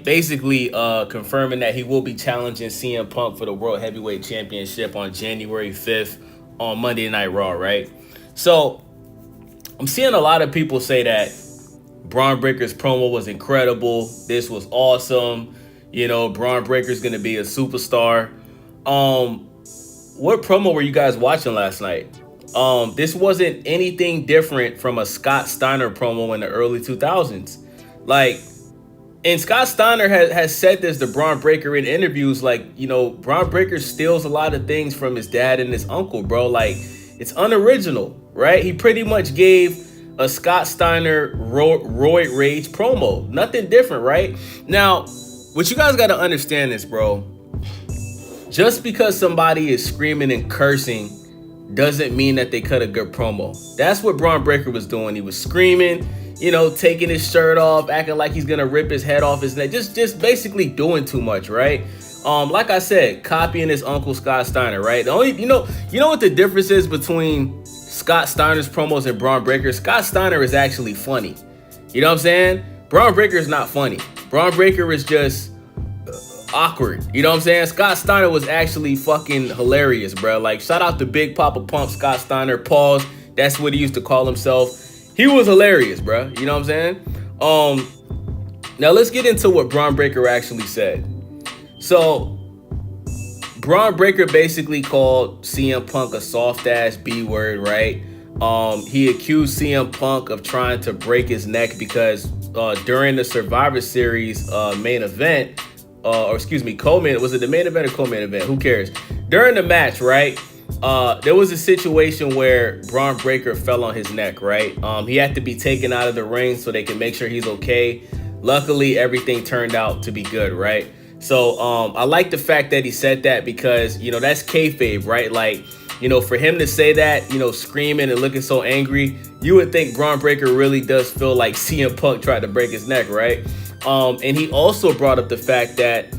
basically confirming that he will be challenging CM Punk for the World Heavyweight Championship on January 5th on Monday Night Raw, right? So I'm seeing a lot of people say that Bron Breakker's promo was incredible. This was awesome. You know, Bron Breakker's going to be a superstar. What promo were you guys watching last night? This wasn't anything different from a Scott Steiner promo in the early 2000s. Like, and Scott Steiner has said this to Bron Breakker in interviews. Like, you know, Bron Breakker steals a lot of things from his dad and his uncle, bro. Like, it's unoriginal, right? He pretty much gave a Scott Steiner roid rage promo. Nothing different, right? Now, what you guys got to understand is, bro, just because somebody is screaming and cursing doesn't mean that they cut a good promo. That's what Bron Breakker was doing. He was screaming, you know, taking his shirt off, acting like he's gonna rip his head off his neck, just basically doing too much, right? Like I said, copying his uncle Scott Steiner, right? The only, you know what the difference is between Scott Steiner's promos and Bron Breakker? Scott Steiner is actually funny. You know what I'm saying? Bron Breakker is not funny. Bron Breakker is just awkward. You know what I'm saying? Scott Steiner was actually fucking hilarious, bro. Like, shout out to Big Papa Pump Scott Steiner. Pause. That's what he used to call himself. He was hilarious, bro. You know what I'm saying? Now let's get into what Bron Breakker actually said. So, Bron Breakker basically called CM Punk a soft-ass B-word, right? He accused CM Punk of trying to break his neck because during the Survivor Series main event, co-main, was it the main event or co-main event? Who cares? During the match, right? There was a situation where Bron Breakker fell on his neck, right? He had to be taken out of the ring so they can make sure he's okay. Luckily, everything turned out to be good, right? So I like the fact that he said that because, you know, that's kayfabe, right? Like, you know, for him to say that, you know, screaming and looking so angry, you would think Bron Breakker really does feel like CM Punk tried to break his neck, right? And he also brought up the fact that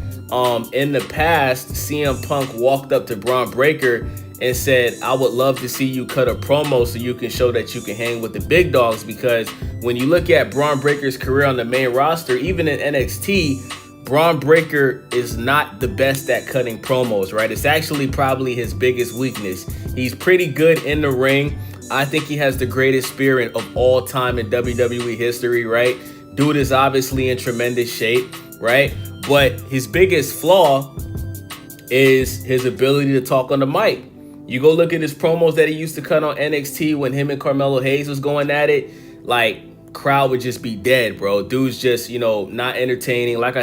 in the past, CM Punk walked up to Bron Breakker and said, I would love to see you cut a promo so you can show that you can hang with the big dogs, because when you look at Bron Breakker's career on the main roster, even in NXT, Bron Breakker is not the best at cutting promos, right? It's actually probably his biggest weakness. He's pretty good in the ring. I think he has the greatest spirit of all time in WWE history, right? Dude is obviously in tremendous shape, right? But his biggest flaw is his ability to talk on the mic. You go look at his promos that he used to cut on NXT when him and Carmelo Hayes was going at it. Like, crowd would just be dead, bro. Dude's just, you know, not entertaining. Like I